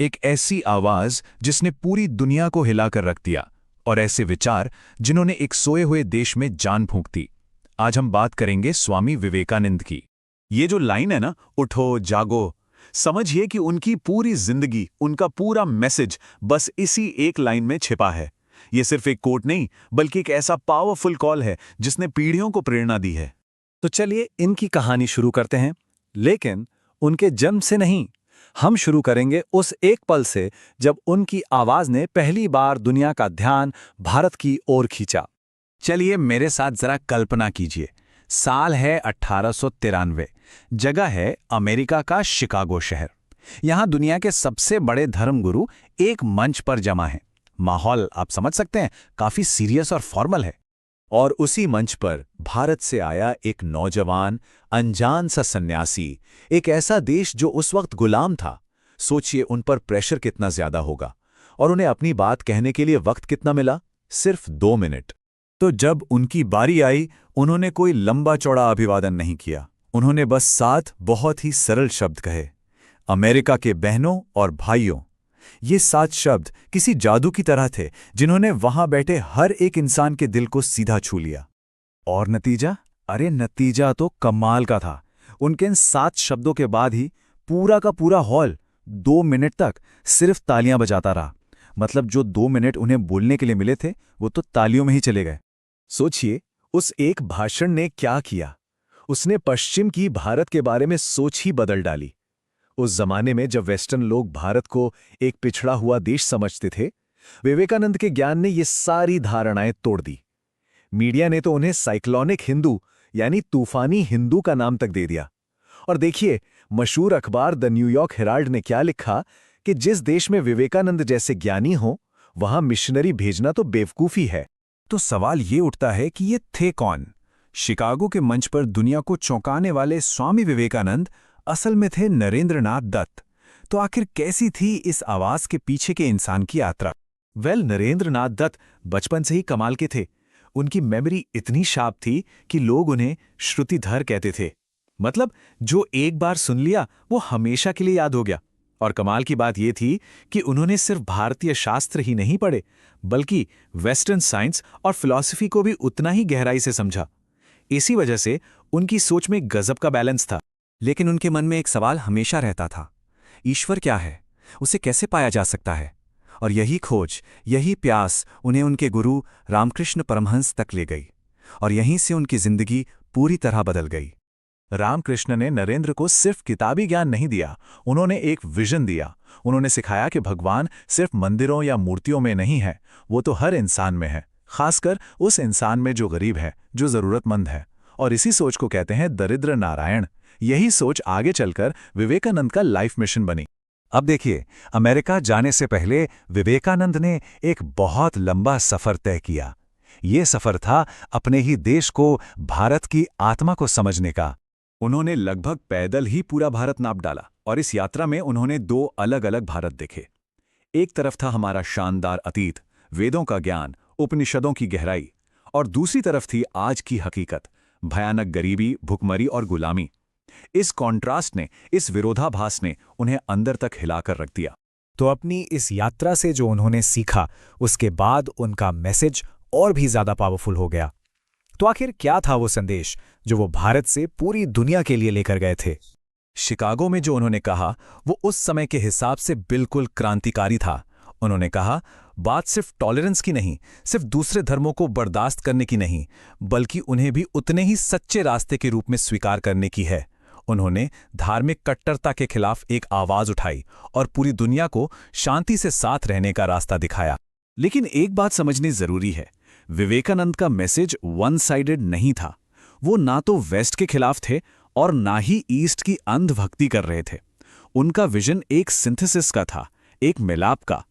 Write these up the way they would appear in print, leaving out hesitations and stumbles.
एक ऐसी आवाज जिसने पूरी दुनिया को हिलाकर रख दिया, और ऐसे विचार जिन्होंने एक सोए हुए देश में जान फूंक दी। आज हम बात करेंगे स्वामी विवेकानंद की। ये जो लाइन है ना, उठो जागो, समझिए कि उनकी पूरी जिंदगी, उनका पूरा मैसेज बस इसी एक लाइन में छिपा है। ये सिर्फ एक कोट नहीं, बल्कि एक ऐसा पावरफुल कॉल है जिसने पीढ़ियों को प्रेरणा दी है। तो चलिए इनकी कहानी शुरू करते हैं, लेकिन उनके जन्म से नहीं। हम शुरू करेंगे उस एक पल से जब उनकी आवाज ने पहली बार दुनिया का ध्यान भारत की ओर खींचा। चलिए मेरे साथ जरा कल्पना कीजिए। साल है 1893। जगह है अमेरिका का शिकागो शहर। यहां दुनिया के सबसे बड़े धर्मगुरु एक मंच पर जमा हैं। माहौल आप समझ सकते हैं, काफी सीरियस और फॉर्मल है। और उसी मंच पर भारत से आया एक नौजवान, अनजान सा सन्यासी, एक ऐसा देश जो उस वक्त गुलाम था। सोचिए उन पर प्रेशर कितना ज्यादा होगा, और उन्हें अपनी बात कहने के लिए वक्त कितना मिला? सिर्फ 2 मिनट। तो जब उनकी बारी आई, उन्होंने कोई लंबा चौड़ा अभिवादन नहीं किया। उन्होंने बस 7 बहुत ही सरल शब्द कहे, अमेरिका के बहनों और भाइयों। ये 7 शब्द किसी जादू की तरह थे, जिन्होंने वहां बैठे हर एक इंसान के दिल को सीधा छू लिया। और नतीजा? अरे नतीजा तो कमाल का था। उनके इन 7 शब्दों के बाद ही पूरा का पूरा हॉल 2 मिनट तक सिर्फ तालियां बजाता रहा। मतलब जो 2 मिनट उन्हें बोलने के लिए मिले थे, वो तो तालियों में ही चले गए। सोचिए, उस एक भाषण ने क्या किया। उसने पश्चिम की भारत के बारे में सोच ही बदल डाली। उस जमाने में जब वेस्टर्न लोग भारत को एक पिछड़ा हुआ देश समझते थे, विवेकानंद के ज्ञान ने ये सारी धारणाएं तोड़ दी। मीडिया ने तो उन्हें साइक्लोनिक हिंदू यानी तूफानी हिंदू का नाम तक दे दिया। और देखिए, मशहूर अखबार द न्यूयॉर्क हेराल्ड ने क्या लिखा कि जिस देश में विवेकानंद जैसे ज्ञानी हो, वहां मिशनरी भेजना तो बेवकूफी है। तो सवाल ये उठता है कि ये थे कौन? शिकागो के मंच पर दुनिया को चौंकाने वाले स्वामी विवेकानंद असल में थे नरेंद्रनाथ दत्त। तो आखिर कैसी थी इस आवाज के पीछे के इंसान की यात्रा? नरेंद्रनाथ दत्त बचपन से ही कमाल के थे। उनकी मेमोरी इतनी शार्प थी कि लोग उन्हें श्रुतिधर कहते थे। मतलब जो एक बार सुन लिया वो हमेशा के लिए याद हो गया। और कमाल की बात यह थी कि उन्होंने सिर्फ भारतीय शास्त्र ही नहीं पढ़े, बल्कि वेस्टर्न साइंस और फिलॉसफी को भी उतना ही गहराई से समझा। इसी वजह से उनकी सोच में गजब का बैलेंस था। लेकिन उनके मन में एक सवाल हमेशा रहता था, ईश्वर क्या है, उसे कैसे पाया जा सकता है? और यही खोज, यही प्यास उन्हें उनके गुरु रामकृष्ण परमहंस तक ले गई, और यहीं से उनकी जिंदगी पूरी तरह बदल गई। रामकृष्ण ने नरेंद्र को सिर्फ किताबी ज्ञान नहीं दिया, उन्होंने एक विजन दिया। उन्होंने सिखाया कि भगवान सिर्फ मंदिरों या मूर्तियों में नहीं है, वो तो हर इंसान में है, खासकर उस इंसान में जो गरीब है, जो जरूरतमंद है। और इसी सोच को कहते हैं दरिद्र नारायण। यही सोच आगे चलकर विवेकानंद का लाइफ मिशन बनी। अब देखिए, अमेरिका जाने से पहले विवेकानंद ने एक बहुत लंबा सफर तय किया। ये सफर था अपने ही देश को, भारत की आत्मा को समझने का। उन्होंने लगभग पैदल ही पूरा भारत नाप डाला, और इस यात्रा में उन्होंने 2 अलग अलग भारत देखे। एक तरफ था हमारा शानदार अतीत, वेदों का ज्ञान, उपनिषदों की गहराई, और दूसरी तरफ थी आज की हकीकत, भयानक गरीबी, भुखमरी और गुलामी। इस कॉन्ट्रास्ट ने, इस विरोधाभास ने उन्हें अंदर तक हिलाकर रख दिया। तो अपनी इस यात्रा से जो उन्होंने सीखा, उसके बाद उनका मैसेज और भी ज्यादा पावरफुल हो गया। तो आखिर क्या था वो संदेश जो वो भारत से पूरी दुनिया के लिए लेकर गए थे? शिकागो में जो उन्होंने कहा, वो उस समय के हिसाब से बिल्कुल क्रांतिकारी था। उन्होंने कहा, बात सिर्फ टॉलरेंस की नहीं, सिर्फ दूसरे धर्मों को बर्दाश्त करने की नहीं, बल्कि उन्हें भी उतने ही सच्चे रास्ते के रूप में स्वीकार करने की है। उन्होंने धार्मिक कट्टरता के खिलाफ एक आवाज उठाई और पूरी दुनिया को शांति से साथ रहने का रास्ता दिखाया। लेकिन एक बात समझनी जरूरी है, विवेकानंद का मैसेज वन साइडेड नहीं था। वो ना तो वेस्ट के खिलाफ थे और ना ही ईस्ट की अंधभक्ति कर रहे थे। उनका विजन एक सिंथेसिस का था, एक मिलाप का।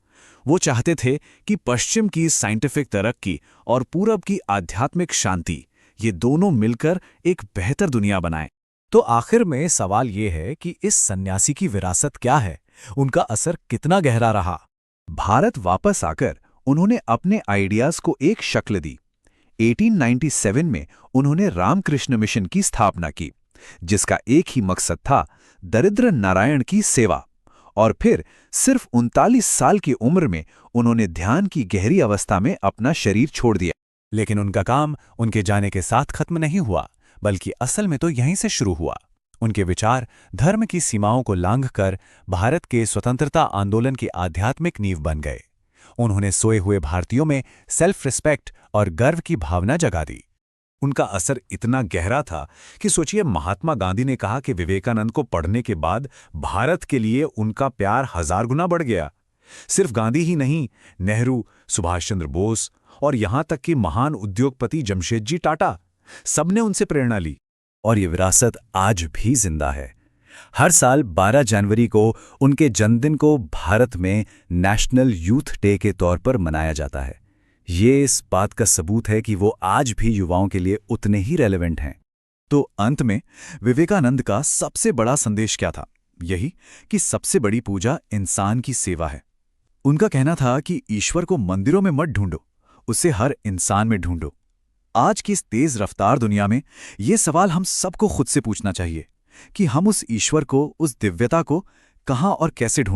वो चाहते थे कि पश्चिम की साइंटिफिक तरक्की और पूरब की आध्यात्मिक शांति, ये दोनों मिलकर एक बेहतर दुनिया बनाएं। तो आखिर में सवाल ये है कि इस सन्यासी की विरासत क्या है, उनका असर कितना गहरा रहा? भारत वापस आकर उन्होंने अपने आइडियाज को एक शक्ल दी। 1897 में उन्होंने रामकृष्ण मिशन की स्थापना की, जिसका एक ही मकसद था, दरिद्र नारायण की सेवा। और फिर सिर्फ 39 साल की उम्र में उन्होंने ध्यान की गहरी अवस्था में अपना शरीर छोड़ दिया। लेकिन उनका काम उनके जाने के साथ खत्म नहीं हुआ, बल्कि असल में तो यहीं से शुरू हुआ। उनके विचार धर्म की सीमाओं को लांघकर भारत के स्वतंत्रता आंदोलन की आध्यात्मिक नींव बन गए। उन्होंने सोए हुए भारतीयों में सेल्फ रिस्पेक्ट और गर्व की भावना जगा दी। उनका असर इतना गहरा था कि सोचिए, महात्मा गांधी ने कहा कि विवेकानंद को पढ़ने के बाद भारत के लिए उनका प्यार 1000 गुना बढ़ गया। सिर्फ गांधी ही नहीं, नेहरू, सुभाष चंद्र बोस और यहां तक कि महान उद्योगपति जमशेदजी टाटा, सबने उनसे प्रेरणा ली। और ये विरासत आज भी जिंदा है। हर साल 12 जनवरी को उनके जन्मदिन को भारत में नेशनल यूथ डे के तौर पर मनाया जाता है। ये इस बात का सबूत है कि वो आज भी युवाओं के लिए उतने ही रेलेवेंट हैं। तो अंत में विवेकानंद का सबसे बड़ा संदेश क्या था? यही कि सबसे बड़ी पूजा इंसान की सेवा है। उनका कहना था कि ईश्वर को मंदिरों में मत ढूंढो, उसे हर इंसान में ढूंढो। आज की इस तेज रफ्तार दुनिया में ये सवाल हम सबको खुद से पूछना चाहिए कि हम उस ईश्वर को, उस दिव्यता को कहाँ और कैसे ढूंढें।